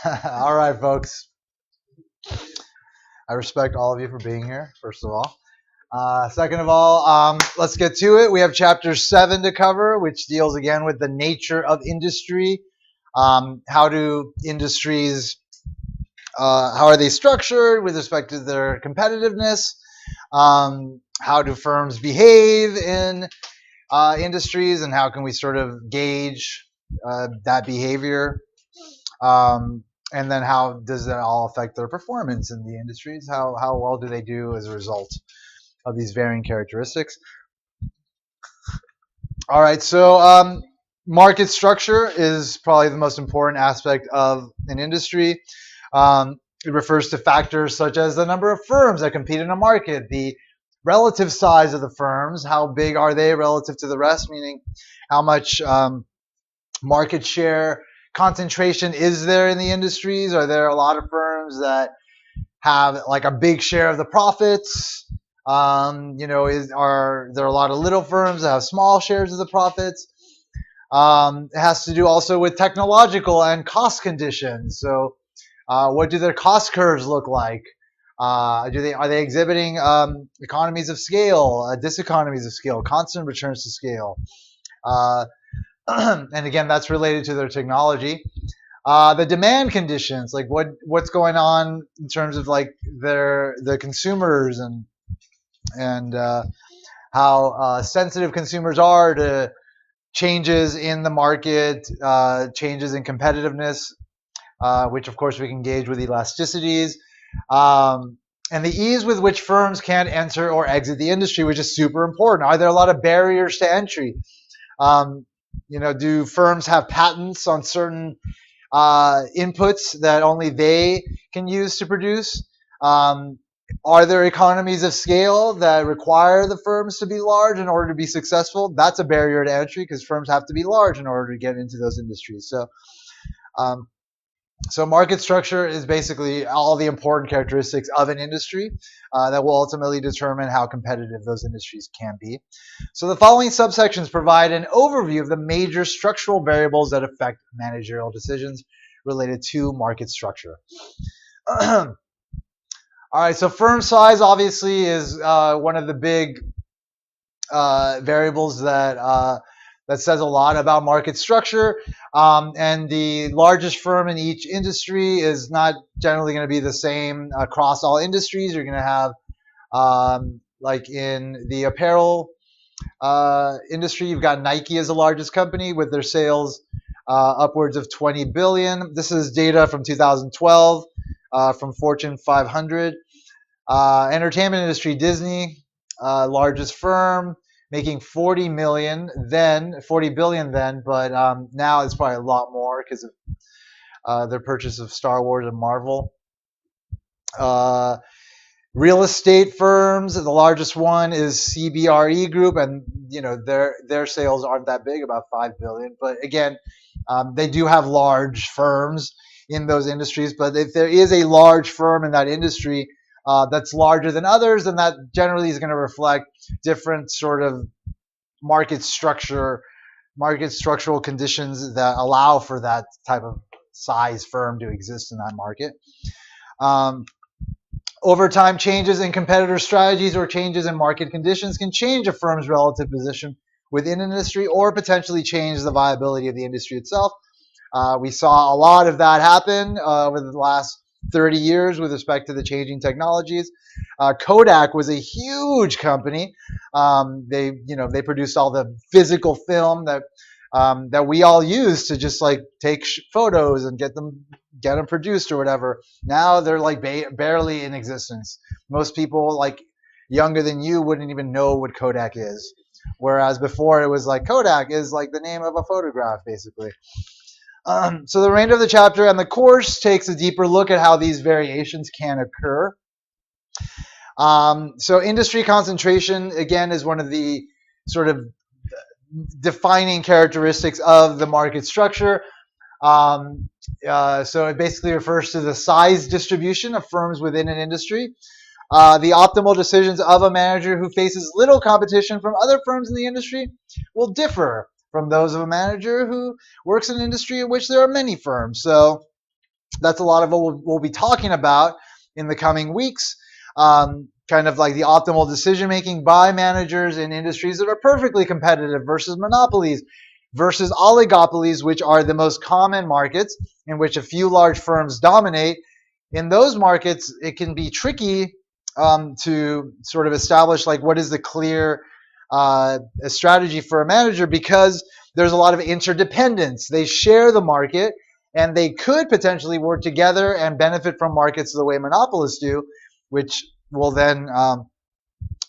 All right, folks. I respect all of you for being here, first of all. Second of all, let's get to it. We have chapter 7 to cover, which deals again with the nature of industry. How do industries, how are they structured with respect to their competitiveness? How do firms behave in industries, and how can we sort of gauge that behavior? Um, and then how does that all affect their performance in the industries? How well do they do as a result of these varying characteristics? All right, so market structure is probably the most important aspect of an industry. It refers to factors such as the number of firms that compete in a market, the relative size of the firms, how big are they relative to the rest, meaning how much market share concentration is there in the industries? Are there a lot of firms that have like a big share of the profits? Are there a lot of little firms that have small shares of the profits? It has to do also with technological and cost conditions. So, what do their cost curves look like? Are they exhibiting economies of scale, diseconomies of scale, constant returns to scale? Uh, and again, that's related to their technology. The demand conditions, like what's going on in terms of like the consumers and how sensitive consumers are to changes in the market, changes in competitiveness, which of course we can gauge with elasticities. And the ease with which firms can enter or exit the industry, which is super important. Are there a lot of barriers to entry? Do firms have patents on certain inputs that only they can use to produce? Are there economies of scale that require the firms to be large in order to be successful? That's a barrier to entry because firms have to be large in order to get into those industries. Um, so market structure is basically all the important characteristics of an industry that will ultimately determine how competitive those industries can be. So the following subsections provide an overview of the major structural variables that affect managerial decisions related to market structure. All right, so firm size obviously is one of the big variables that says a lot about market structure. And the largest firm in each industry is not generally going to be the same across all industries. You're going to have, like in the apparel industry, you've got Nike as the largest company with their sales upwards of 20 billion. This is data from 2012 from Fortune 500. Entertainment industry, Disney, largest firm, making 40 billion then, but now it's probably a lot more because of their purchase of Star Wars and Marvel. Real estate firms, the largest one is CBRE Group, and their sales aren't that big, about 5 billion. But again, they do have large firms in those industries. But if there is a large firm in that industry that's larger than others, then that generally is going to reflect different sort of market structural conditions that allow for that type of size firm to exist in that market. Over time, changes in competitor strategies or changes in market conditions can change a firm's relative position within an industry or potentially change the viability of the industry itself. We saw a lot of that happen over the last 30 years with respect to the changing technologies. Kodak was a huge company. They produced all the physical film that we all use to just like take photos and get them produced or whatever. Now they're like barely in existence. Most people like younger than you wouldn't even know what Kodak is. Whereas before it was like Kodak is like the name of a photograph, basically. So the remainder of the chapter and the course takes a deeper look at how these variations can occur. So industry concentration, again, is one of the sort of defining characteristics of the market structure. So it basically refers to the size distribution of firms within an industry. The optimal decisions of a manager who faces little competition from other firms in the industry will differ from those of a manager who works in an industry in which there are many firms. So that's a lot of what we'll be talking about in the coming weeks. Kind of like the optimal decision making by managers in industries that are perfectly competitive versus monopolies versus oligopolies, which are the most common markets in which a few large firms dominate. In those markets, it can be tricky to sort of establish like what is the clear strategy for a manager, because there's a lot of interdependence. They share the market, and they could potentially work together and benefit from markets the way monopolists do, which will then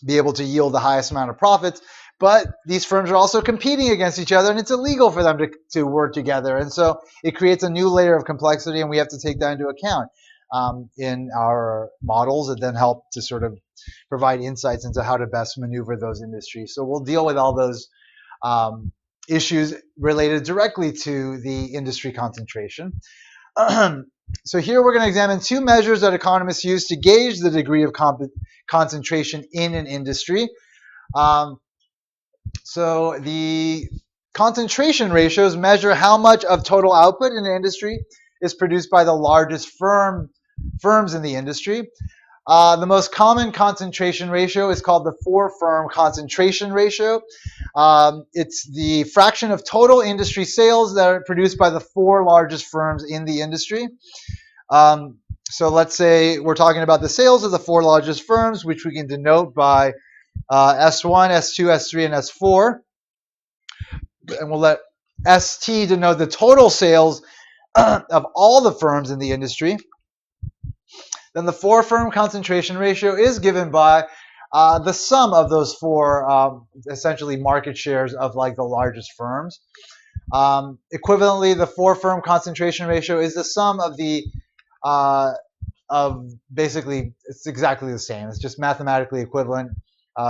be able to yield the highest amount of profits. But these firms are also competing against each other, and it's illegal for them to work together. And so it creates a new layer of complexity, and we have to take that into account in our models, and then help to sort of provide insights into how to best maneuver those industries. So we'll deal with all those issues related directly to the industry concentration. So here we're going to examine two measures that economists use to gauge the degree of concentration in an industry. So the concentration ratios measure how much of total output in an industry is produced by the largest firms in the industry. The most common concentration ratio is called the four-firm concentration ratio. It's the fraction of total industry sales that are produced by the four largest firms in the industry. So let's say we're talking about the sales of the four largest firms, which we can denote by S1, S2, S3, and S4. And we'll let ST denote the total sales of all the firms in the industry. Then the four-firm concentration ratio is given by the sum of those four essentially market shares of like the largest firms. Equivalently, the four-firm concentration ratio is the sum of the basically, it's exactly the same. It's just mathematically equivalent.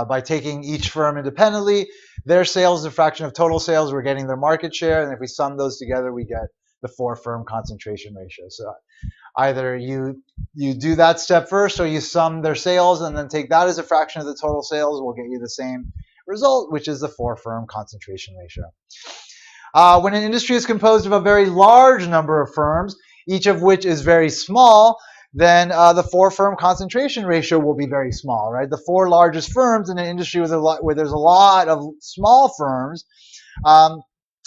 By taking each firm independently, their sales is a fraction of total sales, we're getting their market share, and if we sum those together, we get the four-firm concentration ratio. So either you do that step first, or you sum their sales and then take that as a fraction of the total sales, will get you the same result, which is the four-firm concentration ratio. When an industry is composed of a very large number of firms, each of which is very small, then the four-firm concentration ratio will be very small, right? The four largest firms in an industry where there's a lot of small firms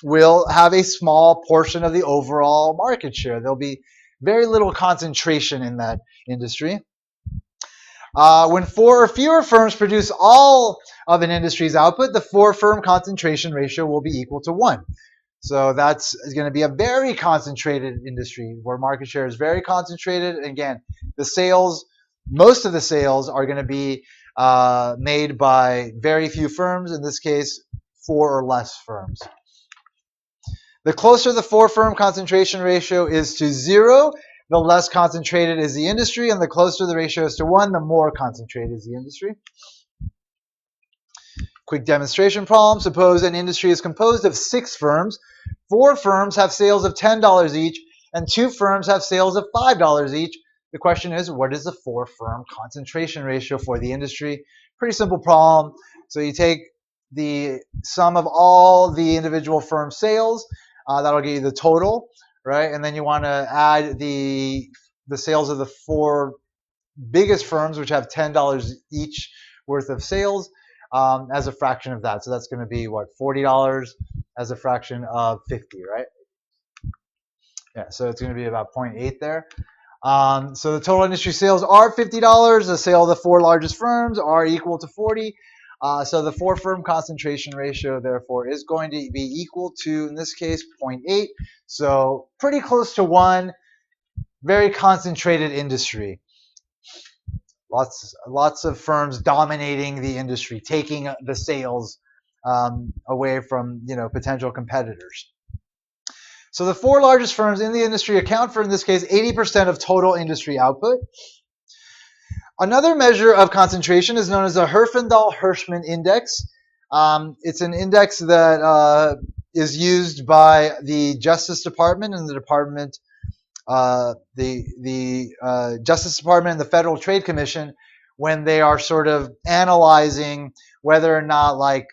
will have a small portion of the overall market share. There'll be very little concentration in that industry. When four or fewer firms produce all of an industry's output, the four-firm concentration ratio will be equal to 1. So that's going to be a very concentrated industry where market share is very concentrated. Again, the sales, most of the sales are going to be made by very few firms, in this case, 4 or less firms. The closer the four-firm concentration ratio is to 0, the less concentrated is the industry, and the closer the ratio is to 1, the more concentrated is the industry. Quick demonstration problem. Suppose an industry is composed of 6 firms. 4 firms have sales of $10 each, and 2 firms have sales of $5 each. The question is, what is the four-firm concentration ratio for the industry? Pretty simple problem. So you take the sum of all the individual firm sales. That'll get you the total, right? And then you want to add the sales of the 4 biggest firms, which have $10 each worth of sales, as a fraction of that. So that's going to be what, $40 as a fraction of 50, right? Yeah, so it's going to be about 0.8 there. So the total industry sales are $50. The sale of the 4 largest firms are equal to 40. So the four-firm concentration ratio, therefore, is going to be equal to, in this case, 0.8. So pretty close to 1. Very concentrated industry. Lots of firms dominating the industry, taking the sales away from potential competitors. So the 4 largest firms in the industry account for, in this case, 80% of total industry output. Another measure of concentration is known as the Herfindahl-Hirschman index. It's an index that is used by the Justice Department and the Justice Department and the Federal Trade Commission when they are sort of analyzing whether or not like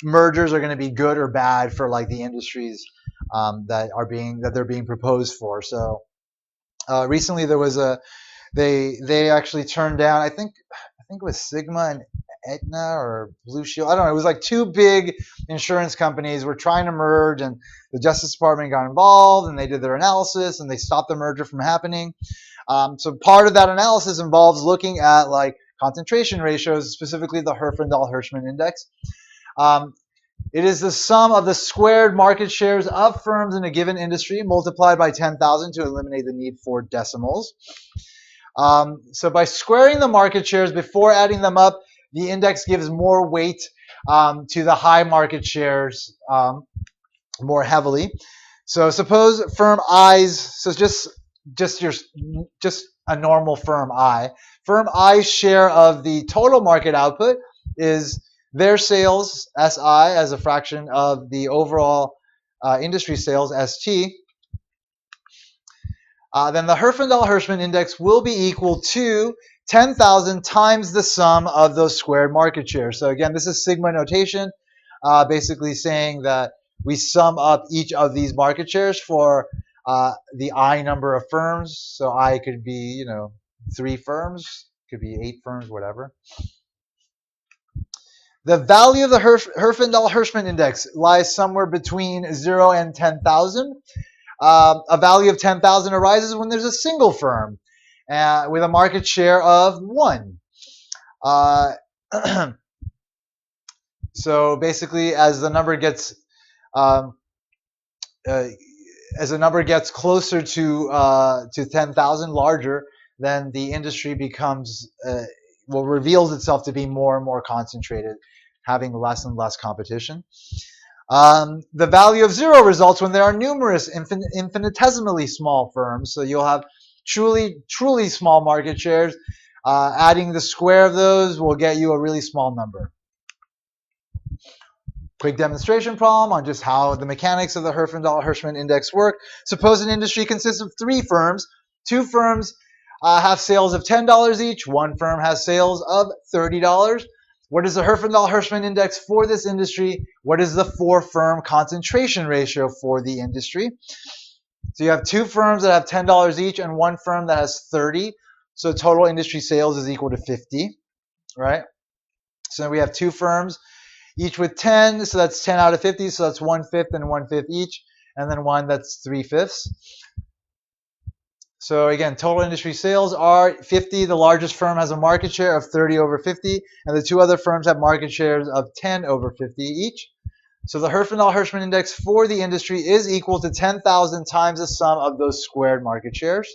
mergers are going to be good or bad for like the industries that they're being proposed for. So Recently, there was they actually turned down. I think it was Sigma and Aetna or Blue Shield. I don't know. It was like two big insurance companies were trying to merge, and the Justice Department got involved, and they did their analysis, and they stopped the merger from happening. So part of that analysis involves looking at like concentration ratios, specifically the Herfindahl-Hirschman index. It is the sum of the squared market shares of firms in a given industry multiplied by 10,000 to eliminate the need for decimals. So by squaring the market shares before adding them up, the index gives more weight to the high market shares more heavily. So suppose firm I's, so just a normal firm I. Firm I's share of the total market output is their sales, SI, as a fraction of the overall industry sales, ST. Then the Herfindahl-Hirschman index will be equal to 10,000 times the sum of those squared market shares. So again, this is sigma notation, basically saying that we sum up each of these market shares for the I number of firms. So I could be, 3 firms, could be 8 firms, whatever. The value of the Herfindahl-Hirschman index lies somewhere between 0 and 10,000. A value of 10,000 arises when there's a single firm with a market share of 1. So basically, as the number gets closer to 10,000, larger, then the industry becomes reveals itself to be more and more concentrated, having less and less competition. The value of 0 results when there are numerous infinitesimally small firms. So you'll have truly small market shares. Adding the square of those will get you a really small number. Quick demonstration problem on just how the mechanics of the Herfindahl-Hirschman index work. Suppose an industry consists of 3 firms. 2 firms have sales of $10 each. 1 firm has sales of $30. What is the Herfindahl-Hirschman index for this industry? What is the 4-firm concentration ratio for the industry? So you have 2 firms that have $10 each and 1 firm that has 30. So total industry sales is equal to 50, right? So we have 2 firms, each with 10. So that's 10 out of 50. So that's 1/5 and 1/5 each. And then one that's 3/5. So again, total industry sales are 50. The largest firm has a market share of 30 over 50, and the 2 other firms have market shares of 10 over 50 each. So the Herfindahl-Hirschman index for the industry is equal to 10,000 times the sum of those squared market shares.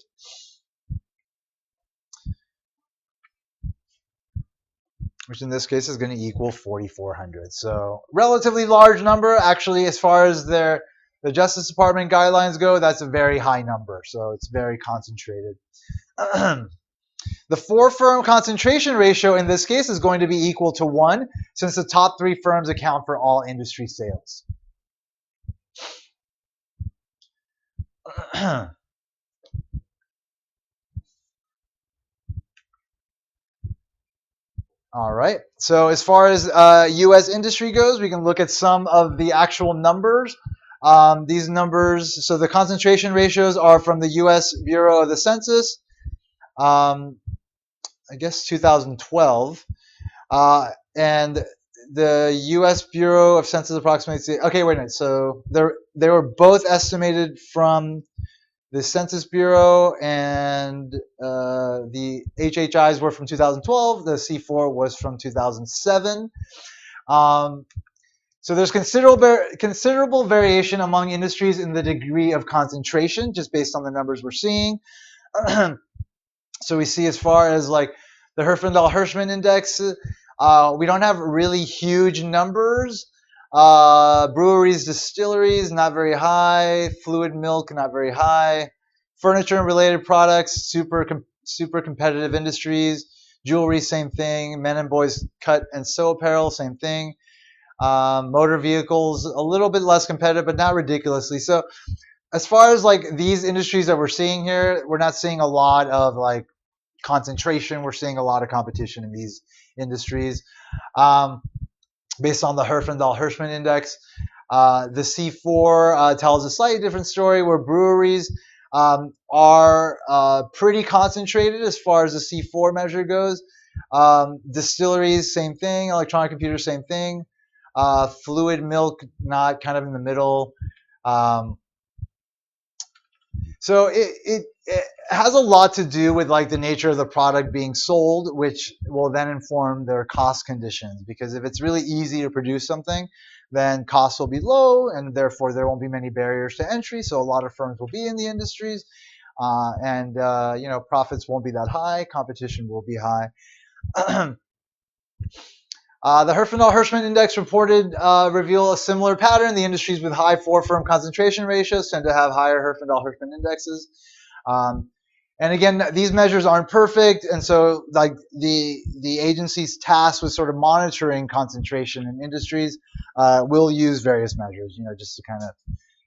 Which in this case is going to equal 4,400. So relatively large number. Actually, as far as the Justice Department guidelines go, that's a very high number. So it's very concentrated. The 4-firm concentration ratio in this case is going to be equal to 1, since the top 3 firms account for all industry sales. All right. So as far as U.S. industry goes, we can look at some of the actual numbers. These numbers, so the concentration ratios are from the U.S. Bureau of the Census, I guess 2012. And the U.S. Bureau of Census approximates. Okay, wait a minute. So they were both estimated from the Census Bureau, and the HHIs were from 2012. The C4 was from 2007. So there's considerable variation among industries in the degree of concentration, just based on the numbers we're seeing. So we see as far as like the Herfindahl-Hirschman index, we don't have really huge numbers. Breweries, distilleries, not very high. Fluid milk, not very high. Furniture and related products, super competitive industries. Jewelry, same thing. Men and boys cut and sew apparel, same thing. Motor vehicles, a little bit less competitive, but not ridiculously. So as far as like these industries that we're seeing here, we're not seeing a lot of like concentration. We're seeing a lot of competition in these industries. Based on the Herfindahl-Hirschman index, the C4 tells a slightly different story, where breweries are pretty concentrated as far as the C4 measure goes. Distilleries, same thing. Electronic computers, same thing. Fluid milk, not kind of in the middle. Um, so it has a lot to do with like the nature of the product being sold, which will then inform their cost conditions. Because if it's really easy to produce something, then costs will be low, and therefore there won't be many barriers to entry. So a lot of firms will be in the industries, and profits won't be that high. Competition will be high. The Herfindahl-Hirschman Index reported reveal a similar pattern. The industries with high four-firm concentration ratios tend to have higher Herfindahl-Hirschman indexes. And again, these measures aren't perfect, and so like the agency's tasked with sort of monitoring concentration in industries will use various measures, just to kind of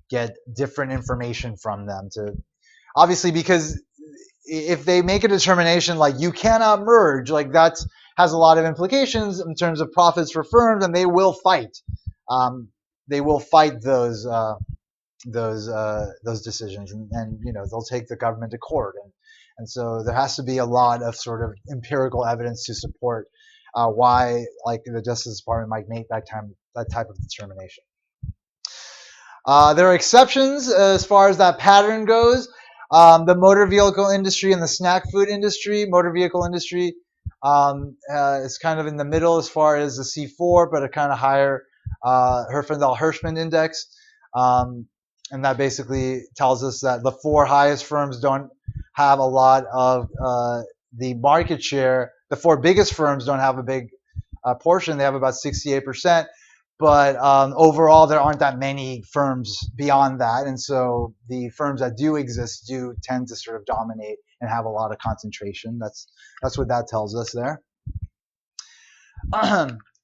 get different information from them. To obviously, because if they make a determination like you cannot merge, like that has a lot of implications in terms of profits for firms, and they will fight. They will fight those decisions, and they'll take the government to court, and so there has to be a lot of sort of empirical evidence to support why like the Justice Department might make that type of determination. There are exceptions as far as that pattern goes. The motor vehicle industry and the snack food industry. Motor vehicle industry is kind of in the middle as far as the C4, but a kind of higher Herfindahl-Hirschman index. And that basically tells us that the four highest firms don't have a lot of the market share. The four biggest firms don't have a big portion. They have about 68%. But overall, there aren't that many firms beyond that. And so the firms that do exist do tend to sort of dominate and have a lot of concentration. That's what that tells us there.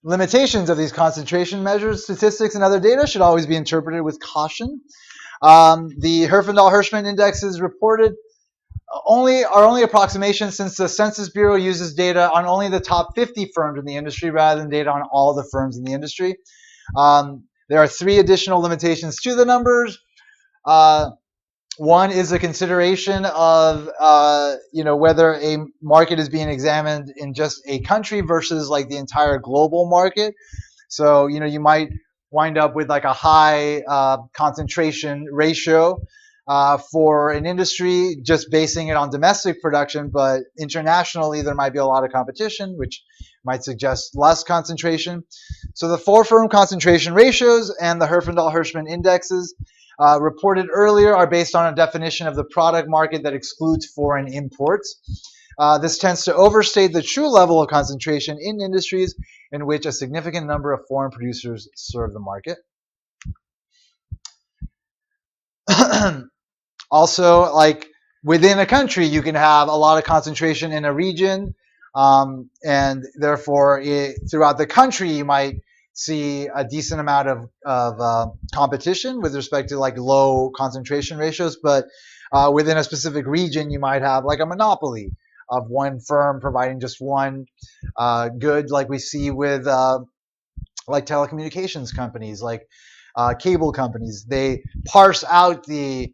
Limitations of these concentration measures, statistics, and other data should always be interpreted with caution. The Herfindahl-Hirschman indexes reported are only approximations, since the Census Bureau uses data on only the top 50 firms in the industry rather than data on all the firms in the industry. There are three additional limitations to the numbers. One is a consideration of whether a market is being examined in just a country versus like the entire global market. So you might wind up with like a high concentration ratio for an industry, just basing it on domestic production, but internationally there might be a lot of competition, which might suggest less concentration. So the four firm concentration ratios and the Herfindahl-Hirschman indexes reported earlier are based on a definition of the product market that excludes foreign imports. This tends to overstate the true level of concentration in industries in which a significant number of foreign producers serve the market. Also, like within a country, you can have a lot of concentration in a region, and therefore throughout the country, you might see a decent amount of competition with respect to like low concentration ratios. But within a specific region, you might have like a monopoly of one firm providing just one good, like we see with like telecommunications companies, like cable companies. They parse out the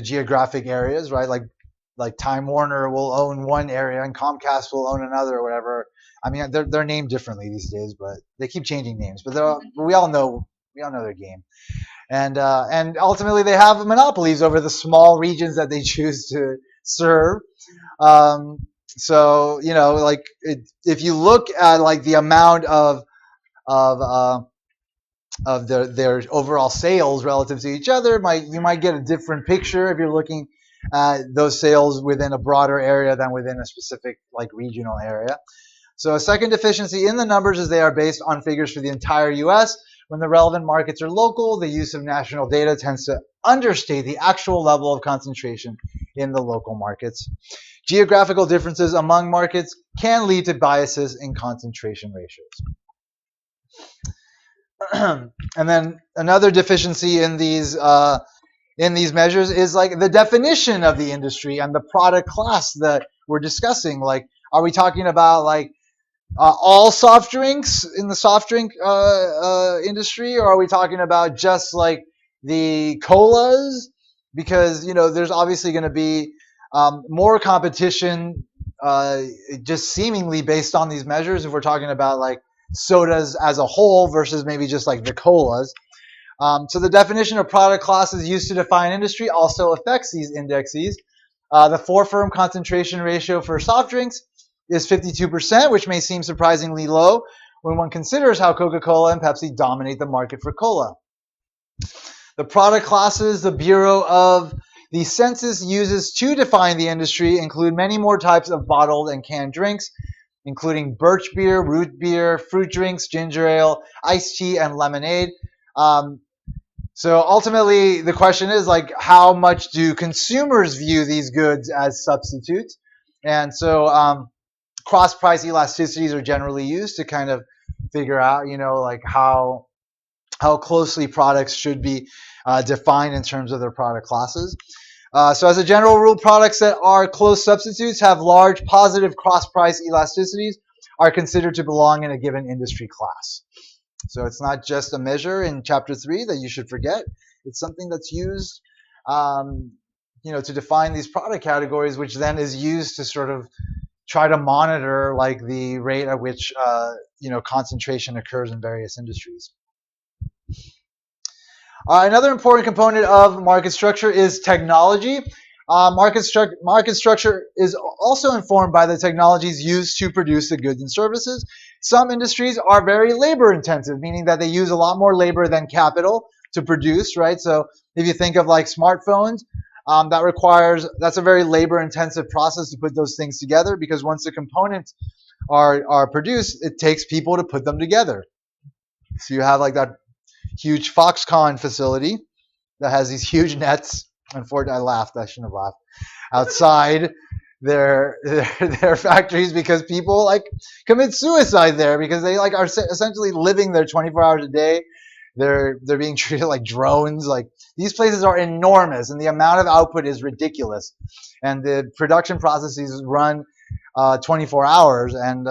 geographic areas, right? Like Time Warner will own one area and Comcast will own another, or whatever. I mean, they're named differently these days, but they keep changing names. But we all know their game, and ultimately they have monopolies over the small regions that they choose to serve. So like if you look at like the amount of their overall sales relative to each other, you might get a different picture if you're looking at those sales within a broader area than within a specific like regional area. So a second deficiency in the numbers is they are based on figures for the entire U.S. When the relevant markets are local, the use of national data tends to understate the actual level of concentration in the local markets. Geographical differences among markets can lead to biases in concentration ratios. And then another deficiency in these measures is like the definition of the industry and the product class that we're discussing. Like, are we talking about like all soft drinks in the soft drink industry, or are we talking about just like the colas, because there's obviously going to be more competition, just seemingly based on these measures. If we're talking about like sodas as a whole versus maybe just like the colas. So the definition of product classes used to define industry also affects these indexes. The four-firm concentration ratio for soft drinks is 52%, which may seem surprisingly low when one considers how Coca-Cola and Pepsi dominate the market for cola. The product classes the Bureau of the Census uses to define the industry include many more types of bottled and canned drinks, including birch beer, root beer, fruit drinks, ginger ale, iced tea, and lemonade. So ultimately, the question is like, how much do consumers view these goods as substitutes? And so cross-price elasticities are generally used to kind of figure out, like how closely products should be defined in terms of their product classes. So as a general rule, products that are close substitutes have large positive cross-price elasticities are considered to belong in a given industry class. So it's not just a measure in Chapter 3 that you should forget. It's something that's used to define these product categories, which then is used to sort of try to monitor like the rate at which concentration occurs in various industries. Another important component of market structure is technology. Market structure is also informed by the technologies used to produce the goods and services. Some industries are very labor intensive, meaning that they use a lot more labor than capital to produce, right? So if you think of like smartphones, that's a very labor intensive process to put those things together, because once the components are produced, it takes people to put them together. So you have like that huge Foxconn facility that has these huge nets. Unfortunately, I laughed. I shouldn't have laughed. Outside their factories, because people like commit suicide there because they like are essentially living there 24 hours a day. They're being treated like drones. Like, these places are enormous, and the amount of output is ridiculous. And the production processes run 24 hours, and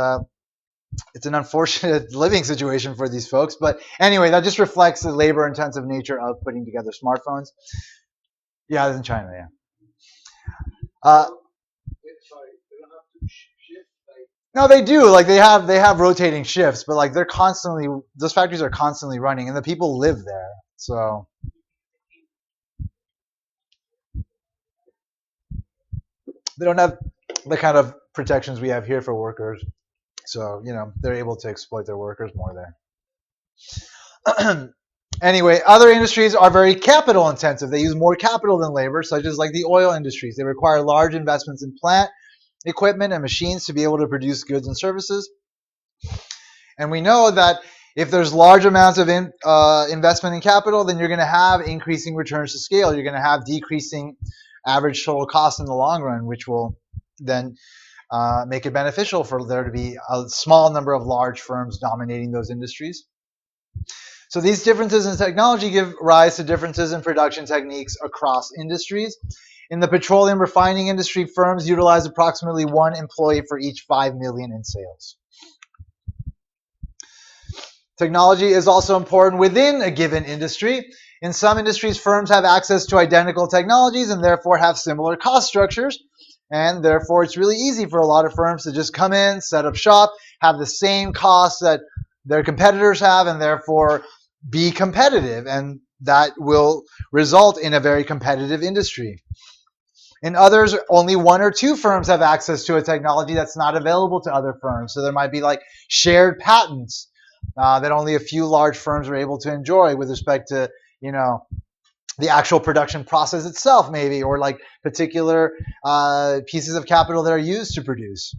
it's an unfortunate living situation for these folks. But anyway, that just reflects the labor-intensive nature of putting together smartphones. Yeah, it's in China, yeah. No, they do. Like they have rotating shifts, but like those factories are constantly running, and the people live there. So they don't have the kind of protections we have here for workers. So they're able to exploit their workers more there. Anyway, other industries are very capital intensive. They use more capital than labor, such as like the oil industries. They require large investments in plant, equipment, and machines to be able to produce goods and services. And we know that if there's large amounts of investment in capital, then you're going to have increasing returns to scale. You're going to have decreasing average total cost in the long run, which will then make it beneficial for there to be a small number of large firms dominating those industries. So these differences in technology give rise to differences in production techniques across industries. In the petroleum refining industry, firms utilize approximately 1 employee for each 5 million in sales. Technology is also important within a given industry. In some industries, firms have access to identical technologies and therefore have similar cost structures. And therefore, it's really easy for a lot of firms to just come in, set up shop, have the same costs that their competitors have, and therefore be competitive. And that will result in a very competitive industry. In others, only 1 or 2 firms have access to a technology that's not available to other firms. So there might be like shared patents that only a few large firms are able to enjoy with respect to, the actual production process itself, maybe, or like particular pieces of capital that are used to produce.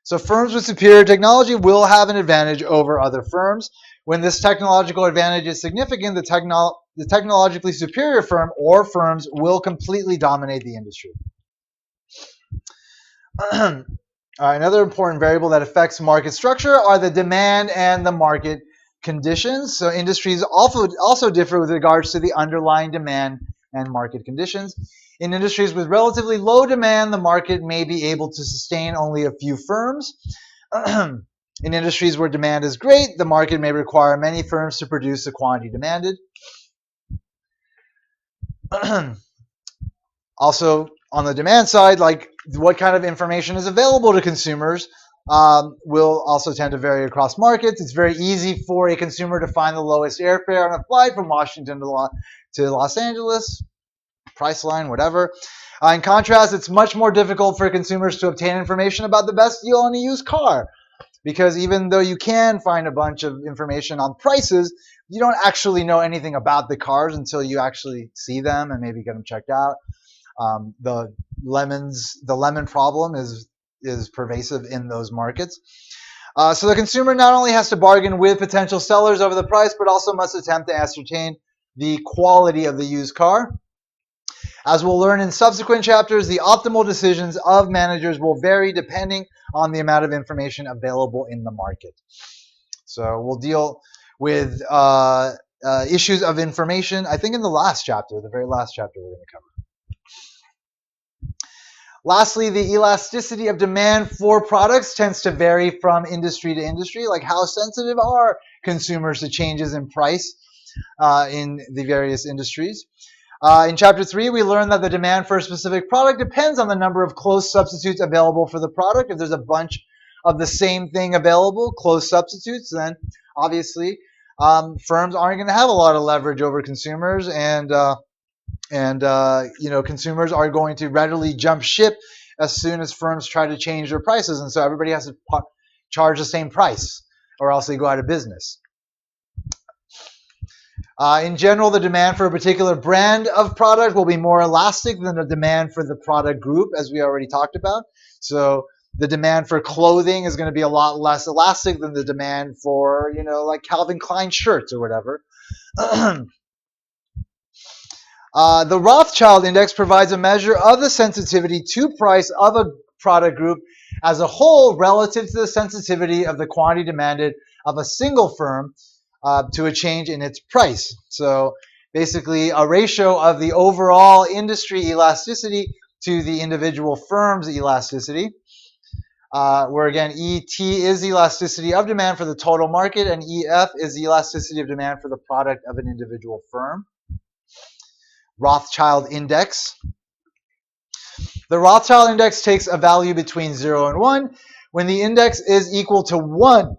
So firms with superior technology will have an advantage over other firms. When this technological advantage is significant, the technologically superior firm or firms will completely dominate the industry. Another important variable that affects market structure are the demand and the market conditions. So industries also differ with regards to the underlying demand and market conditions. In industries with relatively low demand, the market may be able to sustain only a few firms. In industries where demand is great, the market may require many firms to produce the quantity demanded. Also, on the demand side, like what kind of information is available to consumers will also tend to vary across markets. It's very easy for a consumer to find the lowest airfare on a flight from Washington to Los Angeles, Priceline, whatever. In contrast, it's much more difficult for consumers to obtain information about the best deal on a used car, because even though you can find a bunch of information on prices, you don't actually know anything about the cars until you actually see them and maybe get them checked out. The lemon problem is pervasive in those markets. So the consumer not only has to bargain with potential sellers over the price, but also must attempt to ascertain the quality of the used car. As we'll learn in subsequent chapters, the optimal decisions of managers will vary depending on the amount of information available in the market. So we'll deal with issues of information, I think in the last chapter, the very last chapter we're going to cover. Lastly, the elasticity of demand for products tends to vary from industry to industry. Like, how sensitive are consumers to changes in price in the various industries? In Chapter 3, we learned that the demand for a specific product depends on the number of close substitutes available for the product. If there's a bunch of the same thing available, close substitutes, then obviously firms aren't going to have a lot of leverage over consumers, and consumers are going to readily jump ship as soon as firms try to change their prices, and so everybody has to charge the same price, or else they go out of business. In general, the demand for a particular brand of product will be more elastic than the demand for the product group, as we already talked about. So the demand for clothing is going to be a lot less elastic than the demand for, like Calvin Klein shirts or whatever. The Rothschild index provides a measure of the sensitivity to price of a product group as a whole relative to the sensitivity of the quantity demanded of a single firm to a change in its price. So basically a ratio of the overall industry elasticity to the individual firm's elasticity, where again ET is the elasticity of demand for the total market and EF is the elasticity of demand for the product of an individual firm. Rothschild index. The Rothschild index takes a value between 0 and 1. When the index is equal to 1,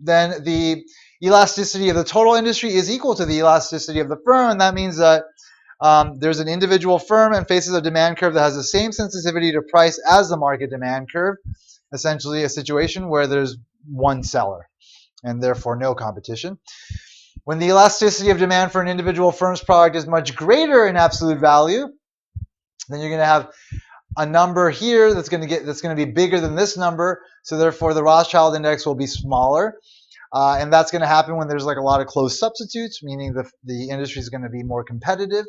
then the elasticity of the total industry is equal to the elasticity of the firm, and that means that there's an individual firm and faces a demand curve that has the same sensitivity to price as the market demand curve, essentially a situation where there's one seller and therefore no competition. When the elasticity of demand for an individual firm's product is much greater in absolute value, then you're going to have a number here that's going to be bigger than this number, so therefore the Rothschild index will be smaller. And that's going to happen when there's like a lot of close substitutes, meaning the industry is going to be more competitive.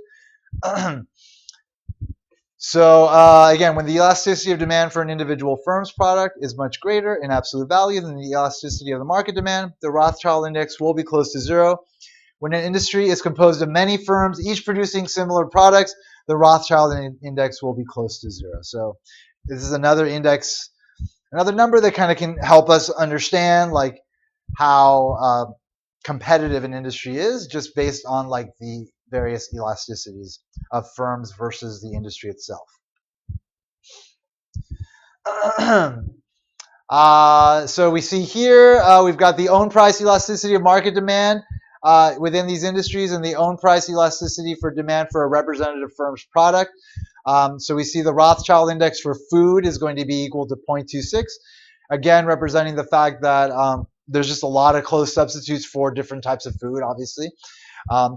So again, when the elasticity of demand for an individual firm's product is much greater in absolute value than the elasticity of the market demand, the Rothschild index will be close to 0. When an industry is composed of many firms, each producing similar products, the Rothschild index will be close to 0. So this is another index, another number that kind of can help us understand like how competitive an industry is, just based on like the various elasticities of firms versus the industry itself. So we see here we've got the own price elasticity of market demand within these industries and the own price elasticity for demand for a representative firm's product. So we see the Rothschild index for food is going to be equal to 0.26, again representing the fact that there's just a lot of close substitutes for different types of food, obviously.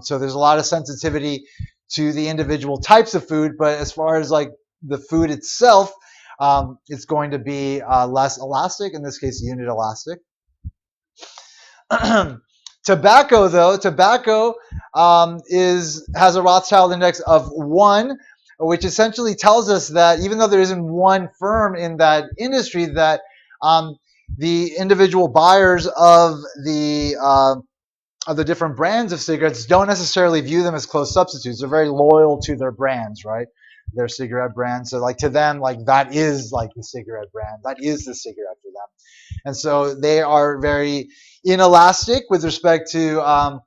So there's a lot of sensitivity to the individual types of food, but as far as like the food itself, it's going to be less elastic, in this case unit elastic. Tobacco, though, has a Rothschild index of 1, which essentially tells us that even though there isn't one firm in that industry, that the individual buyers of the different brands of cigarettes don't necessarily view them as close substitutes. They're very loyal to their brands, right? Their cigarette brands. So like to them, like that is like the cigarette brand. That is the cigarette for them. And so they are very inelastic with respect to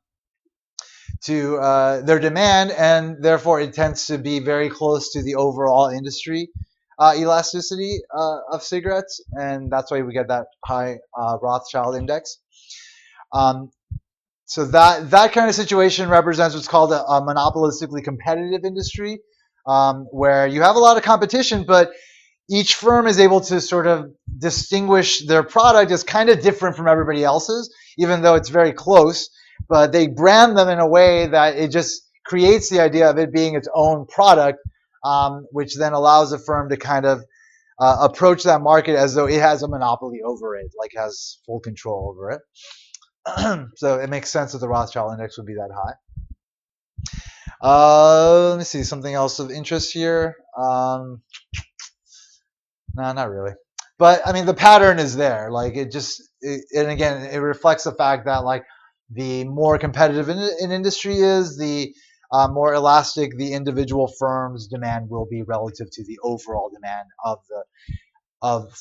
their demand, and therefore it tends to be very close to the overall industry elasticity of cigarettes, and that's why we get that high Rothschild index. Um, so that kind of situation represents what's called a monopolistically competitive industry, where you have a lot of competition, but each firm is able to sort of distinguish their product as kind of different from everybody else's, even though it's very close. But they brand them in a way that it just creates the idea of it being its own product, which then allows a firm to kind of approach that market as though it has a monopoly over it, like has full control over it. So it makes sense that the Rothschild index would be that high. Let me see, something else of interest here. No, not really. But I mean, the pattern is there. Like and again, it reflects the fact that like the more competitive an industry is, the more elastic the individual firm's demand will be relative to the overall demand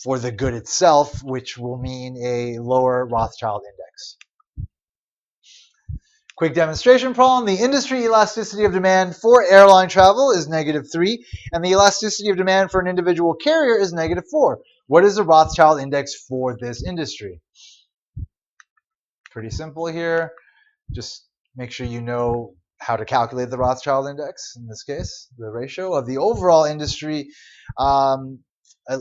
for the good itself, which will mean a lower Rothschild index. Quick demonstration problem. The industry elasticity of demand for airline travel is -3, and the elasticity of demand for an individual carrier is -4. What is the Rothschild index for this industry? Pretty simple here. Just make sure you know how to calculate the Rothschild index. In this case, the ratio of the overall industry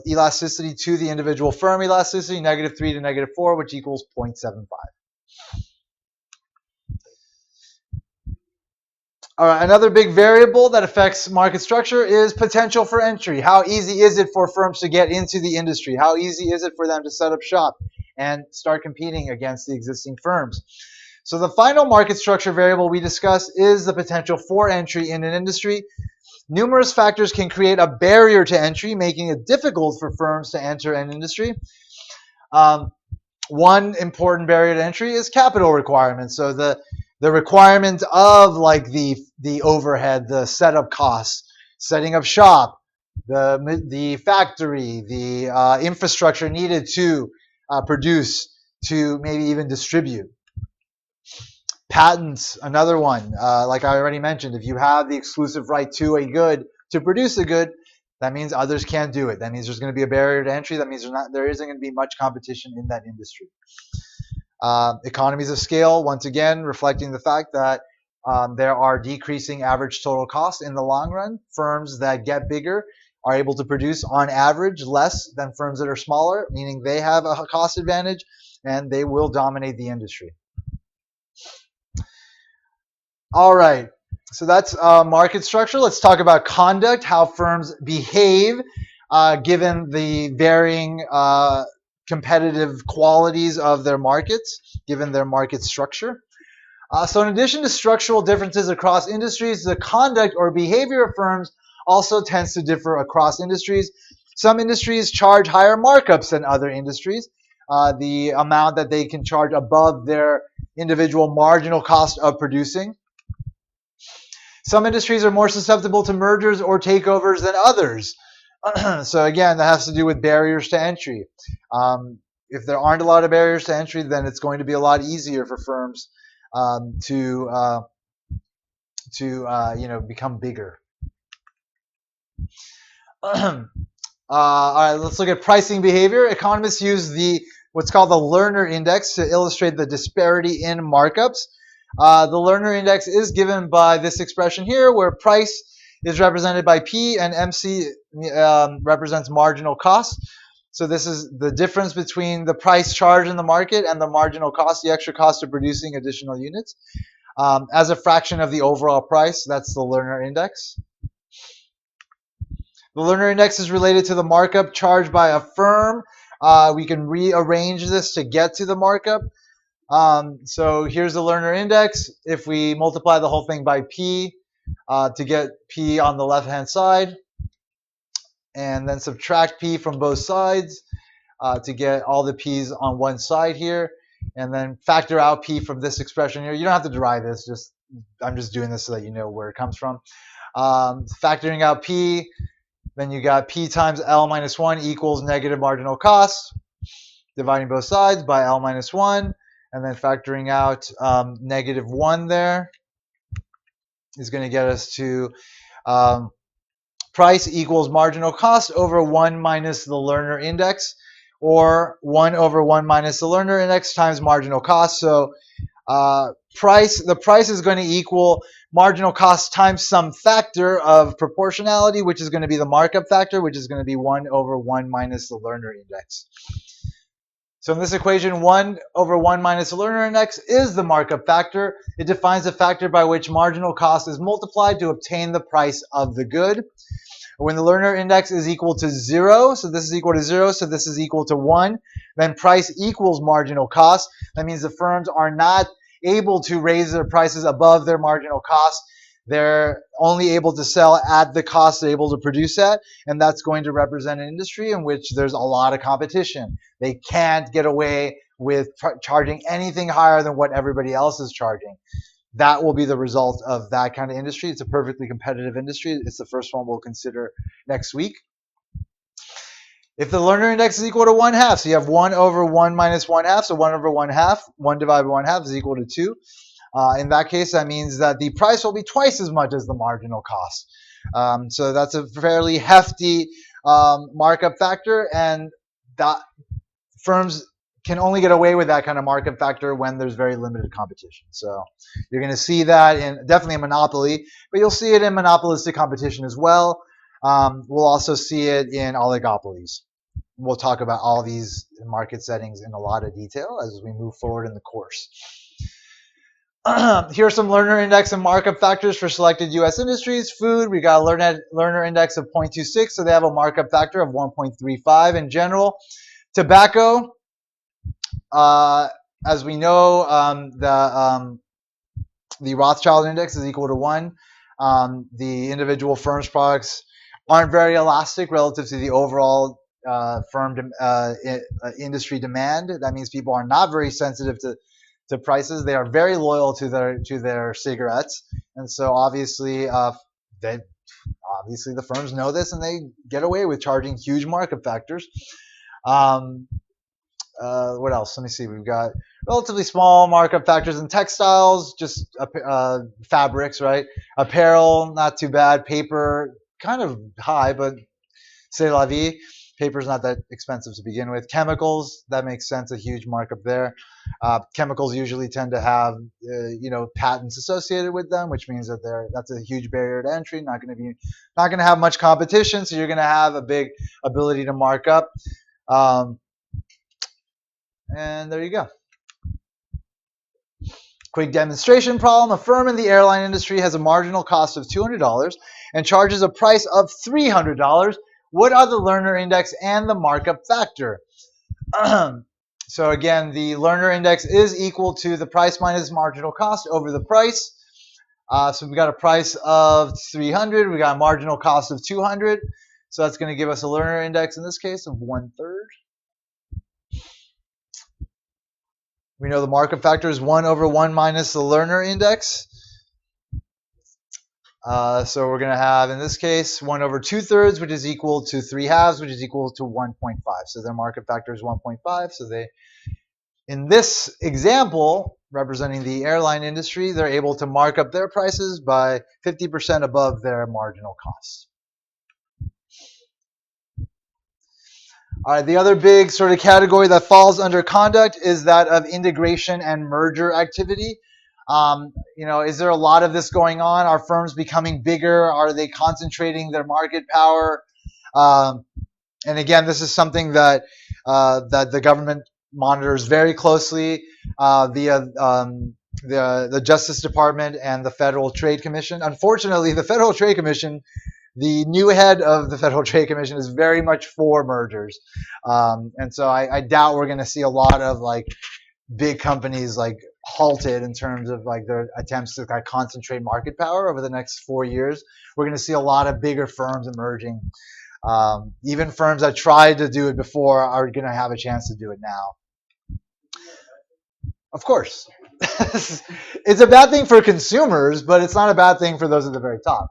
elasticity to the individual firm elasticity, -3 to -4, which equals 0.75. All right, another big variable that affects market structure is potential for entry. How easy is it for firms to get into the industry? How easy is it for them to set up shop and start competing against the existing firms? So the final market structure variable we discuss is the potential for entry in an industry. Numerous factors can create a barrier to entry, making it difficult for firms to enter an industry. One important barrier to entry is capital requirements. So the requirement of like the overhead, the setup costs, setting up shop, the factory, the infrastructure needed to produce, to maybe even distribute. Patents, another one. Like I already mentioned, if you have the exclusive right to a good, to produce a good, that means others can't do it. That means there's going to be a barrier to entry. That means there isn't going to be much competition in that industry. Economies of scale, once again, reflecting the fact that there are decreasing average total costs in the long run. Firms that get bigger are able to produce, on average, less than firms that are smaller, meaning they have a cost advantage and they will dominate the industry. All right, so that's market structure. Let's talk about conduct, how firms behave given the varying competitive qualities of their markets, given their market structure. So in addition to structural differences across industries, the conduct or behavior of firms also tends to differ across industries. Some industries charge higher markups than other industries. The amount that they can charge above their individual marginal cost of producing. Some industries are more susceptible to mergers or takeovers than others. So again, that has to do with barriers to entry. If there aren't a lot of barriers to entry, then it's going to be a lot easier for firms to become bigger. All right, let's look at pricing behavior. Economists use what's called the Lerner Index to illustrate the disparity in markups. The Lerner Index is given by this expression here, where price is represented by P and MC represents marginal cost. So this is the difference between the price charged in the market and the marginal cost, the extra cost of producing additional units. As a fraction of the overall price, that's the Lerner Index. The Lerner Index is related to the markup charged by a firm. We can rearrange this to get to the markup. So here's the Lerner Index. If we multiply the whole thing by P to get P on the left-hand side, and then subtract P from both sides to get all the P's on one side here, and then factor out P from this expression here. You don't have to derive this, I'm just doing this so that you know where it comes from. Factoring out P, then you got P times L minus 1 equals negative marginal cost, dividing both sides by L minus 1, and then factoring out -1 there. is going to get us to um, price equals marginal cost over 1 minus the learner index, or 1 over 1 minus the learner index times marginal cost. So the price is going to equal marginal cost times some factor of proportionality, which is going to be the markup factor, which is going to be 1 over 1 minus the learner index. So in this equation, 1 over 1 minus the learner index is the markup factor. It defines a factor by which marginal cost is multiplied to obtain the price of the good. When the learner index is equal to 0, so this is equal to 0, so this is equal to 1, then price equals marginal cost. That means the firms are not able to raise their prices above their marginal cost. They're only able to sell at the cost they're able to produce at, and that's going to represent an industry in which there's a lot of competition. They can't get away with charging anything higher than what everybody else is charging. That will be the result of that kind of industry. It's a perfectly competitive industry. It's the first one we'll consider next week. If the learner index is equal to 1/2, so you have 1 over 1 minus 1/2, so 1 over 1/2, 1 divided by 1/2 is equal to 2. In that case, that means that the price will be twice as much as the marginal cost. So that's a fairly hefty markup factor, and that firms can only get away with that kind of market factor when there's very limited competition. So you're going to see that in definitely a monopoly, but you'll see it in monopolistic competition as well. We'll also see it in oligopolies. We'll talk about all these market settings in a lot of detail as we move forward in the course. Here are some learner index and markup factors for selected U.S. industries. Food, we got a learner index of 0.26, so they have a markup factor of 1.35 in general. Tobacco, as we know, the Rothschild index is equal to 1. The individual firms' products aren't very elastic relative to the overall industry demand. That means people are not very sensitive to prices. They are very loyal to their cigarettes, and so obviously the firms know this, and they get away with charging huge markup factors. What else? Let me see. We've got relatively small markup factors in textiles, just fabrics, right? Apparel, not too bad. Paper, kind of high, but c'est la vie. Paper's not that expensive to begin with. Chemicals, that makes sense. A huge markup there. Chemicals usually tend to have, patents associated with them, which means that that's a huge barrier to entry. Not going to have much competition, so you're going to have a big ability to mark up. And there you go. Quick demonstration problem. A firm in the airline industry has a marginal cost of $200 and charges a price of $300. What are the learner index and the markup factor? So again, the learner index is equal to the price minus marginal cost over the price. So we got a price of 300. We got a marginal cost of 200. So that's going to give us a learner index in this case of 1/3. We know the markup factor is 1 over 1 minus the learner index. So we're going to have, in this case, 1 over 2/3, which is equal to 3/2, which is equal to 1.5. So their markup factor is 1.5. So they, in this example, representing the airline industry, they're able to mark up their prices by 50% above their marginal cost. All right, the other big sort of category that falls under conduct is that of integration and merger activity. Is there a lot of this going on? Are firms becoming bigger? Are they concentrating their market power? And again, this is something that the government monitors very closely via the Justice Department and the Federal Trade Commission. Unfortunately, the Federal Trade Commission, the new head of the Federal Trade Commission, is very much for mergers, and so I doubt we're going to see a lot of big companies halted in terms of their attempts to concentrate market power over the next 4 years. We're going to see a lot of bigger firms emerging. Even firms that tried to do it before are going to have a chance to do it now. Of course. It's a bad thing for consumers, but it's not a bad thing for those at the very top.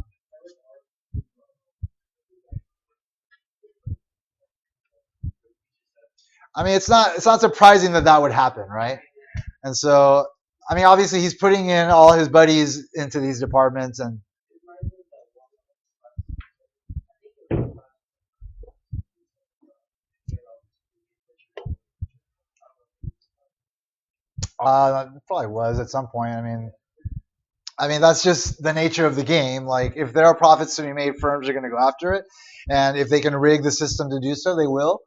I mean, it's not surprising that would happen, right? And so I mean, obviously he's putting in all his buddies into these departments, and probably was at some point. I mean that's just the nature of the game. Like if there are profits to be made, firms are going to go after it, and if they can rig the system to do so, they will.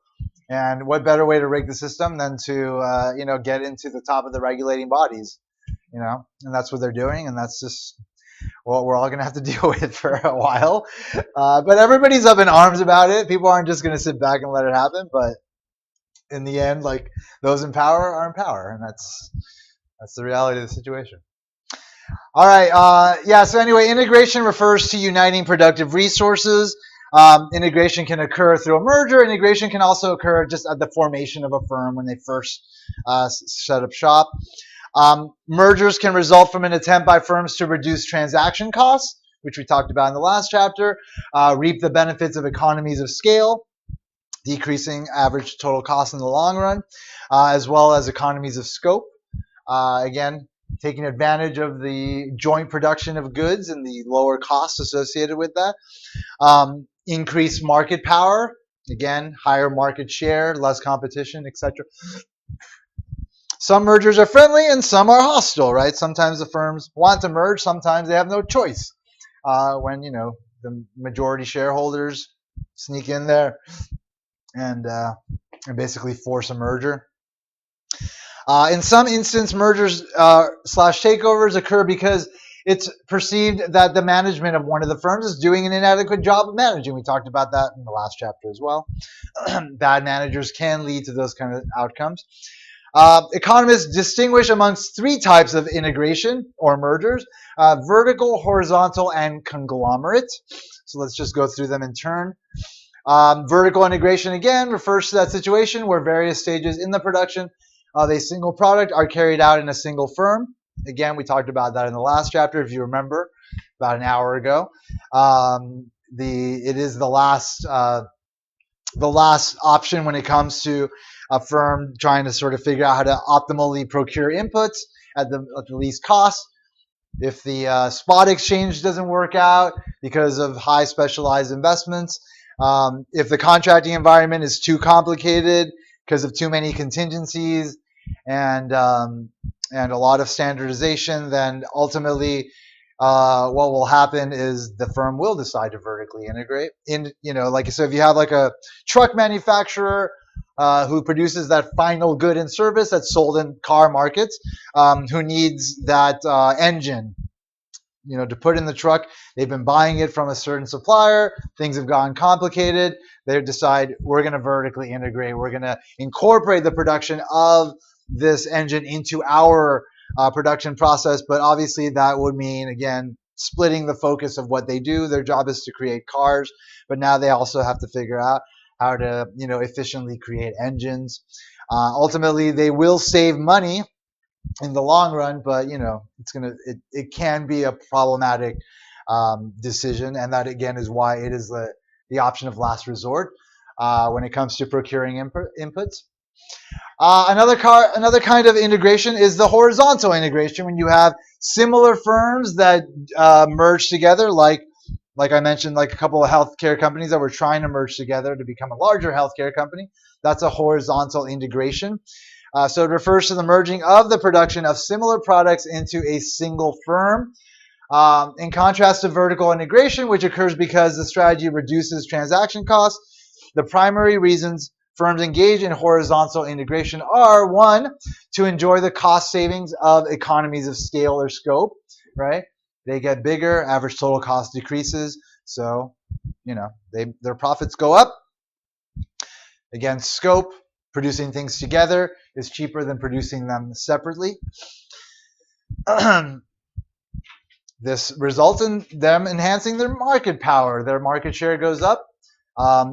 And what better way to rig the system than to get into the top of the regulating bodies, and that's what they're doing, and that's just what we're all going to have to deal with for a while. But everybody's up in arms about it. People aren't just going to sit back and let it happen. But in the end, like those in power are in power, and that's the reality of the situation. All right. Yeah. So anyway, integration refers to uniting productive resources. Integration can occur through a merger. Integration can also occur just at the formation of a firm when they first set up shop. Mergers can result from an attempt by firms to reduce transaction costs, which we talked about in the last chapter, reap the benefits of economies of scale, decreasing average total cost in the long run, as well as economies of scope. Again, taking advantage of the joint production of goods and the lower costs associated with that. Increased market power, again, higher market share, less competition, etc. Some mergers are friendly and some are hostile, right? Sometimes the firms want to merge, sometimes they have no choice. When the majority shareholders sneak in there and basically force a merger. In some instances, mergers slash takeovers occur because it's perceived that the management of one of the firms is doing an inadequate job of managing. We talked about that in the last chapter as well. Bad managers can lead to those kind of outcomes. Economists distinguish amongst three types of integration or mergers: vertical, horizontal, and conglomerate. So let's just go through them in turn. Vertical integration, again, refers to that situation where various stages in the production of a single product are carried out in a single firm. Again, we talked about that in the last chapter, if you remember, about an hour ago. It is the last option when it comes to a firm trying to sort of figure out how to optimally procure inputs at the least cost. If the spot exchange doesn't work out because of high specialized investments, if the contracting environment is too complicated because of too many contingencies and a lot of standardization, then ultimately what will happen is the firm will decide to vertically integrate. So if you have like a truck manufacturer who produces that final good and service that's sold in car markets, who needs that engine, to put in the truck. They've been buying it from a certain supplier. Things have gotten complicated. They decide we're going to vertically integrate. We're going to incorporate the production of this engine into our production process. But obviously that would mean, again, splitting the focus of what they do. Their job is to create cars, but now they also have to figure out how to, efficiently create engines. Ultimately, they will save money in the long run, but it can be a problematic decision, and that again is why it is the option of last resort when it comes to procuring inputs. Another kind of integration is the horizontal integration, when you have similar firms that merge together, like I mentioned, like a couple of healthcare companies that were trying to merge together to become a larger healthcare company. That's a horizontal integration. So it refers to the merging of the production of similar products into a single firm. In contrast to vertical integration, which occurs because the strategy reduces transaction costs, the primary reasons firms engage in horizontal integration are: one, to enjoy the cost savings of economies of scale or scope, right? They get bigger, average total cost decreases, so their profits go up. Again, scope, producing things together is cheaper than producing them separately. This results in them enhancing their market power. Their market share goes up,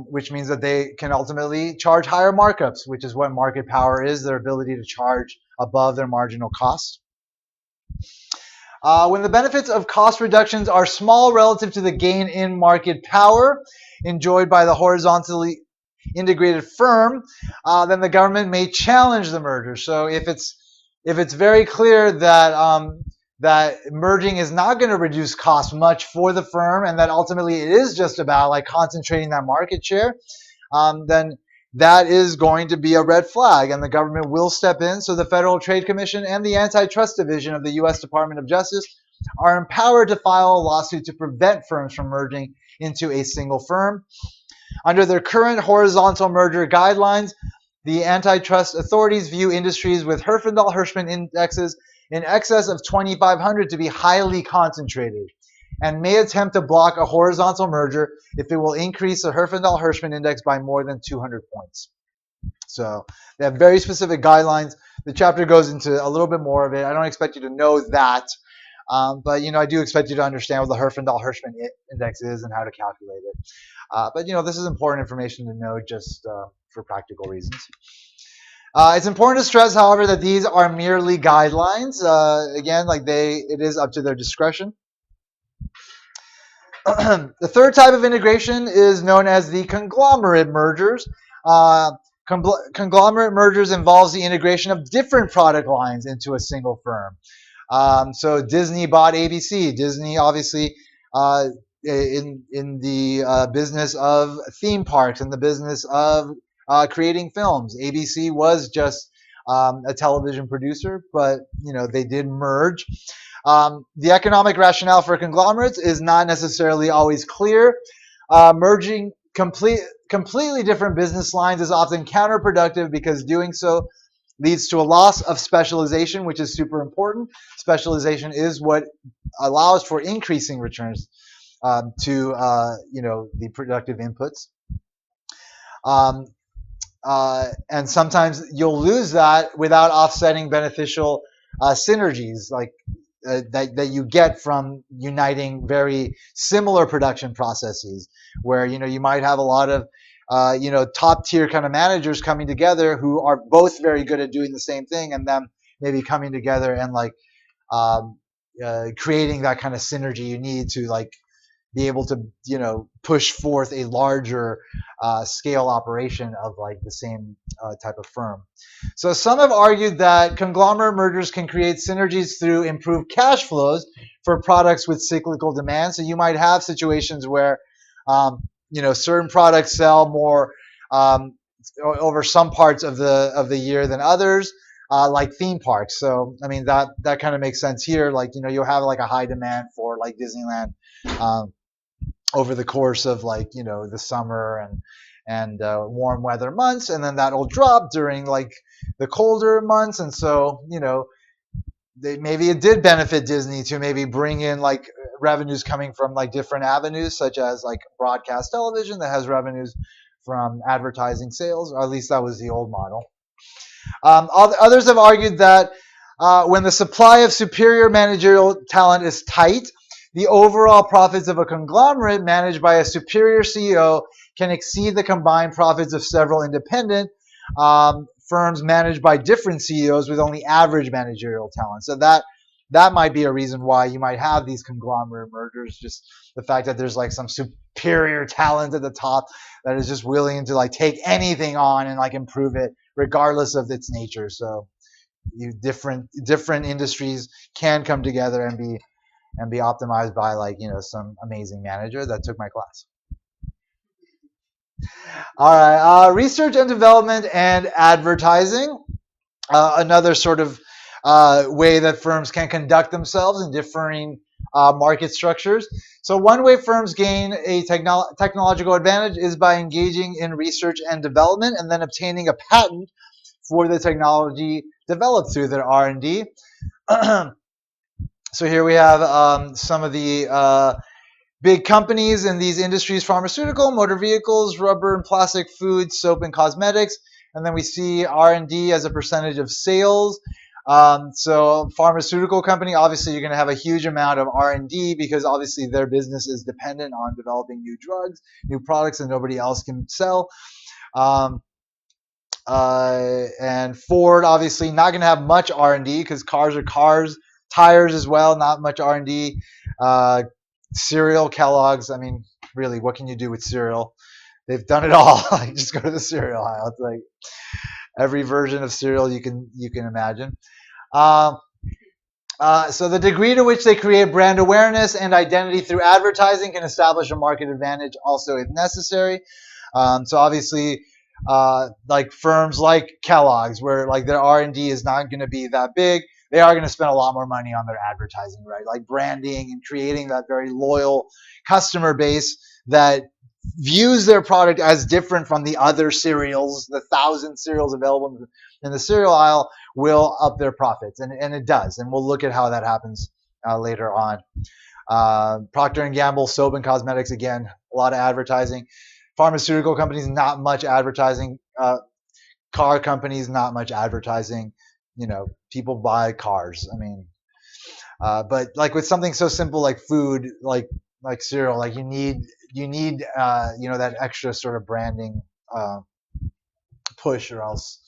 which means that they can ultimately charge higher markups, which is what market power is, their ability to charge above their marginal cost. When the benefits of cost reductions are small relative to the gain in market power enjoyed by the horizontally integrated firm, then the government may challenge the merger. So if it's if it's very clear that that merging is not going to reduce costs much for the firm, and that ultimately it is just about like concentrating that market share, then that is going to be a red flag, and the government will step in. So the Federal Trade Commission and the Antitrust Division of the U.S. Department of Justice are empowered to file a lawsuit to prevent firms from merging into a single firm. Under their current horizontal merger guidelines, the antitrust authorities view industries with Herfindahl-Hirschman indexes in excess of 2,500 to be highly concentrated, and may attempt to block a horizontal merger if it will increase the Herfindahl-Hirschman index by more than 200 points. So they have very specific guidelines. The chapter goes into a little bit more of it. I don't expect you to know that, but I do expect you to understand what the Herfindahl-Hirschman index is and how to calculate it. But this is important information to know just for practical reasons. It's important to stress, however, that these are merely guidelines. Again, it is up to their discretion. The third type of integration is known as the conglomerate mergers. Conglomerate mergers involves the integration of different product lines into a single firm. So Disney bought ABC. Disney, obviously, in the business of theme parks and the business of creating films. ABC was just a television producer, but they did merge. The economic rationale for conglomerates is not necessarily always clear. Merging completely different business lines is often counterproductive because doing so leads to a loss of specialization, which is super important. Specialization is what allows for increasing returns to the productive inputs. And sometimes you'll lose that without offsetting beneficial synergies that you get from uniting very similar production processes, where you might have a lot of top tier kind of managers coming together who are both very good at doing the same thing, and them maybe coming together and creating that kind of synergy you need to be able to push forth a larger scale operation of the same type of firm. So some have argued that conglomerate mergers can create synergies through improved cash flows for products with cyclical demand. So you might have situations where certain products sell more over some parts of the year than others, like theme parks. So I mean that kind of makes sense here. You'll have a high demand for Disneyland over the course of the summer and warm weather months, and then that'll drop during the colder months. And so maybe it did benefit Disney to maybe bring in revenues coming from different avenues, such as broadcast television that has revenues from advertising sales, or at least that was the old model. Others have argued that when the supply of superior managerial talent is tight, the overall profits of a conglomerate managed by a superior CEO can exceed the combined profits of several independent firms managed by different CEOs with only average managerial talent. So that might be a reason why you might have these conglomerate mergers, just the fact that there's some superior talent at the top that is just willing to take anything on and improve it regardless of its nature. So different industries can come together and be optimized by some amazing manager that took my class. All right, research and development and advertising. Another sort of way that firms can conduct themselves in differing market structures. So one way firms gain a technological advantage is by engaging in research and development and then obtaining a patent for the technology developed through their R&D. So here we have some of the big companies in these industries: pharmaceutical, motor vehicles, rubber and plastic, food, soap and cosmetics. And then we see R&D as a percentage of sales. So pharmaceutical company, obviously you're going to have a huge amount of R&D because obviously their business is dependent on developing new drugs, new products that nobody else can sell. And Ford, obviously not going to have much R&D because cars are cars. Tires as well, not much R&D. Cereal, Kellogg's, I mean, really, what can you do with cereal? They've done it all. Just go to the cereal aisle. It's every version of cereal you can imagine. Uh, so the degree to which they create brand awareness and identity through advertising can establish a market advantage also if necessary. So obviously, like firms like Kellogg's, where like their R&D is not going to be that big, they are going to spend a lot more money on their advertising, right? Like branding and creating that very loyal customer base that views their product as different from the other cereals, the 1,000 cereals available in the cereal aisle will up their profits, and it does. And we'll look at how that happens later on. Procter and Gamble, soap and cosmetics, again, a lot of advertising. Pharmaceutical companies, not much advertising. Car companies, not much advertising. You know, people buy cars. I mean, but like with something so simple like food, like cereal, like you need that extra sort of branding push, or else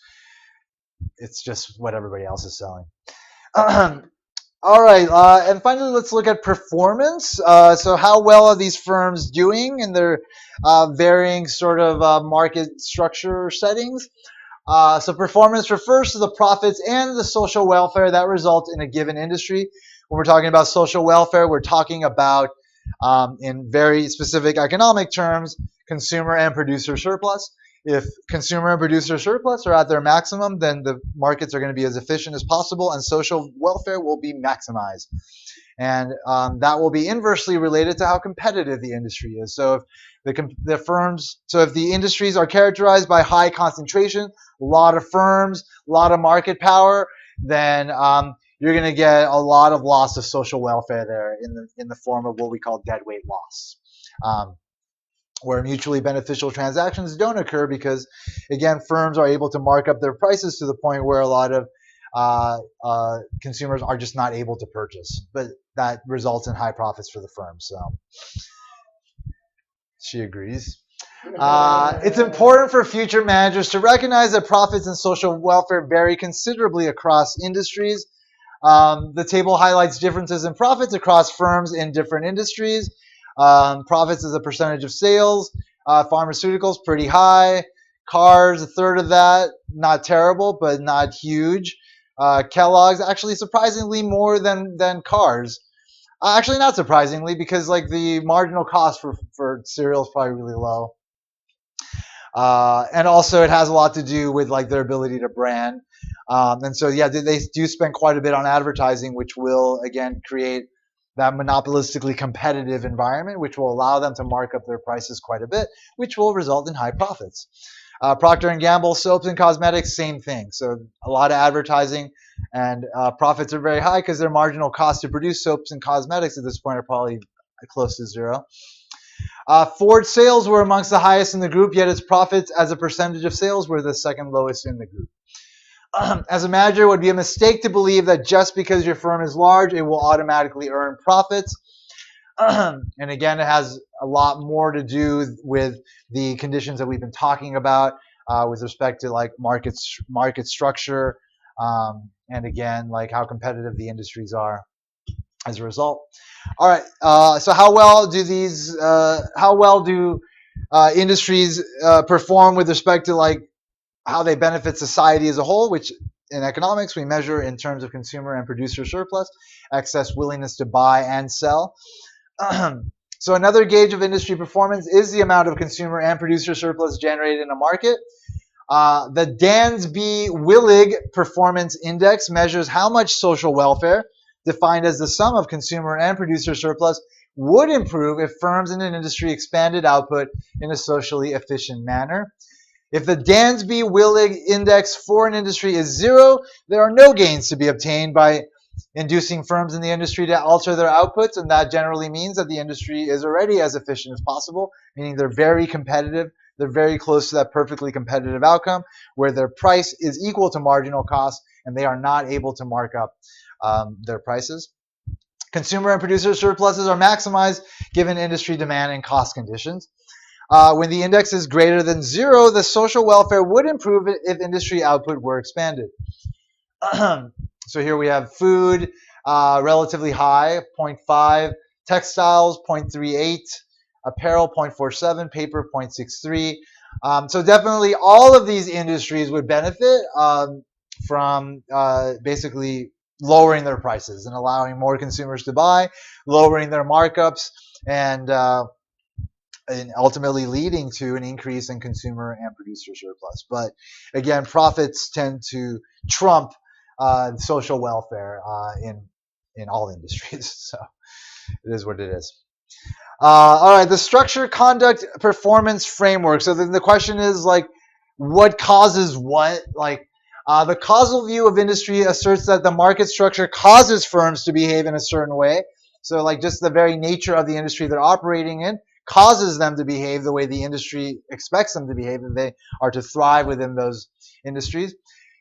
it's just what everybody else is selling. All right, and finally, let's look at performance. So how well are these firms doing in their varying sort of market structure settings? So performance refers to the profits and the social welfare that result in a given industry. When we're talking about social welfare, we're talking about, in very specific economic terms, consumer and producer surplus. If consumer and producer surplus are at their maximum, then the markets are going to be as efficient as possible and social welfare will be maximized. And that will be inversely related to how competitive the industry is. So if if the industries are characterized by high concentration, a lot of firms, a lot of market power, then you're going to get a lot of loss of social welfare there in the form of what we call deadweight loss. Where mutually beneficial transactions don't occur because, again, firms are able to mark up their prices to the point where a lot of consumers are just not able to purchase. But that results in high profits for the firm. So she agrees. It's important for future managers to recognize that profits and social welfare vary considerably across industries. The table highlights differences in profits across firms in different industries. Profits as a percentage of sales. Pharmaceuticals, pretty high. Cars, a third of that. Not terrible, but not huge. Kellogg's, actually surprisingly more than cars. Actually, not surprisingly, because like the marginal cost for cereal is probably really low. And also it has a lot to do with like their ability to brand. And so, yeah, they do spend quite a bit on advertising, which will, again, create that monopolistically competitive environment, which will allow them to mark up their prices quite a bit, which will result in high profits. Procter and Gamble, soaps and cosmetics, same thing. So a lot of advertising, and profits are very high because their marginal cost to produce soaps and cosmetics at this point are probably close to zero. Ford sales were amongst the highest in the group, yet its profits as a percentage of sales were the second lowest in the group. As a manager, it would be a mistake to believe that just because your firm is large, it will automatically earn profits. And again, it has a lot more to do with the conditions that we've been talking about with respect to like market structure, and again, like how competitive the industries are as a result. All right. So how well do industries perform with respect to like how they benefit society as a whole, which in economics we measure in terms of consumer and producer surplus, excess willingness to buy and sell. So another gauge of industry performance is the amount of consumer and producer surplus generated in a market. The Dansby-Willig Performance Index measures how much social welfare, defined as the sum of consumer and producer surplus, would improve if firms in an industry expanded output in a socially efficient manner. If the Dansby-Willig index for an industry is 0, there are no gains to be obtained by inducing firms in the industry to alter their outputs, and that generally means that the industry is already as efficient as possible, meaning they're very competitive. They're very close to that perfectly competitive outcome where their price is equal to marginal cost and they are not able to mark up their prices. Consumer and producer surpluses are maximized given industry demand and cost conditions. When the index is greater than 0, the social welfare would improve if industry output were expanded. So here we have food, relatively high, 0.5, textiles, 0.38, apparel, 0.47, paper, 0.63. So definitely all of these industries would benefit from basically lowering their prices and allowing more consumers to buy, lowering their markups, and ultimately leading to an increase in consumer and producer surplus. But again, profits tend to trump social welfare in all industries. So it is what it is. All right, the structure, conduct, performance framework. So then the question is like, what causes what? Like, the causal view of industry asserts that the market structure causes firms to behave in a certain way. So like just the very nature of the industry they're operating in causes them to behave the way the industry expects them to behave, and they are to thrive within those industries.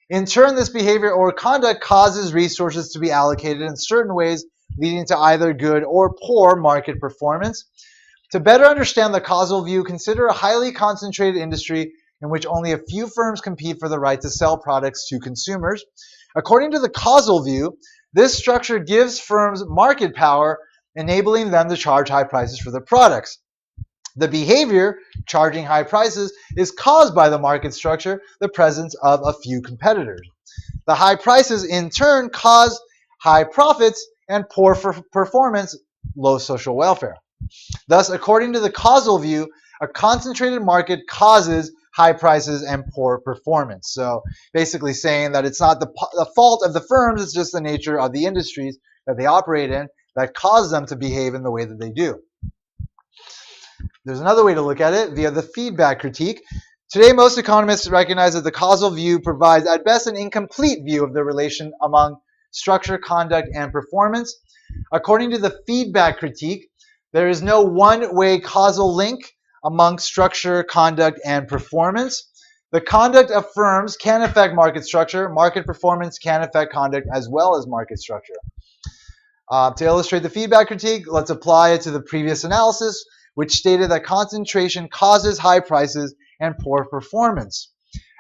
In turn, this behavior or conduct causes resources to be allocated in certain ways, leading to either good or poor market performance. To better understand the causal view, consider a highly concentrated industry in which only a few firms compete for the right to sell products to consumers. According to the causal view, this structure gives firms market power, enabling them to charge high prices for their products. The behavior, charging high prices, is caused by the market structure, the presence of a few competitors. The high prices in turn cause high profits and poor performance, low social welfare. Thus, according to the causal view, a concentrated market causes high prices and poor performance. So basically saying that it's not the fault of the firms, it's just the nature of the industries that they operate in that cause them to behave in the way that they do. There's another way to look at it via the feedback critique. Today, most economists recognize that the causal view provides at best an incomplete view of the relation among structure, conduct, and performance. According to the feedback critique, there is no one-way causal link among structure, conduct, and performance. The conduct of firms can affect market structure. Market performance can affect conduct as well as market structure. To illustrate the feedback critique, let's apply it to the previous analysis, which stated that concentration causes high prices and poor performance.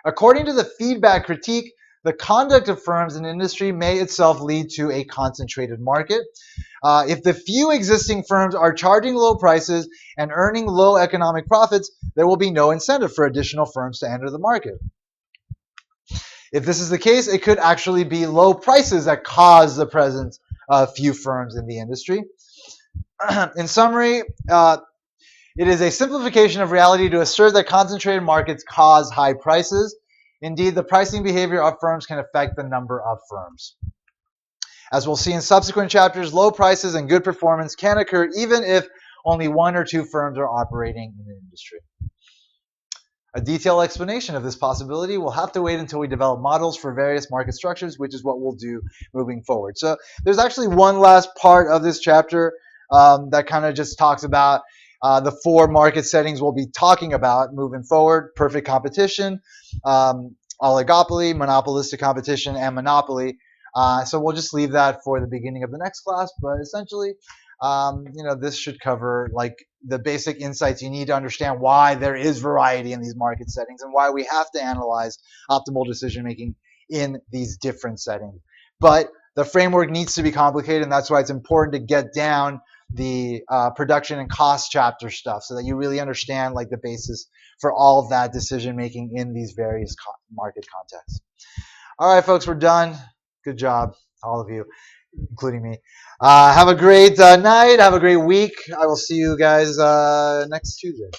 According to the feedback critique, the conduct of firms in industry may itself lead to a concentrated market. If the few existing firms are charging low prices and earning low economic profits, there will be no incentive for additional firms to enter the market. If this is the case, it could actually be low prices that cause the presence of few firms in the industry. In summary, it is a simplification of reality to assert that concentrated markets cause high prices. Indeed, the pricing behavior of firms can affect the number of firms. As we'll see in subsequent chapters, low prices and good performance can occur even if only one or two firms are operating in an industry. A detailed explanation of this possibility will have to wait until we develop models for various market structures, which is what we'll do moving forward. So there's actually one last part of this chapter that kind of just talks about the four market settings we'll be talking about moving forward: perfect competition, oligopoly, monopolistic competition, and monopoly. So we'll just leave that for the beginning of the next class. But essentially, this should cover like the basic insights you need to understand why there is variety in these market settings and why we have to analyze optimal decision making in these different settings. But the framework needs to be complicated, and that's why it's important to get down the production and cost chapter stuff so that you really understand like the basis for all of that decision making in these various market contexts. All right, folks, we're done. Good job, all of you, including me. Have a great night. Have a great week. I will see you guys next Tuesday.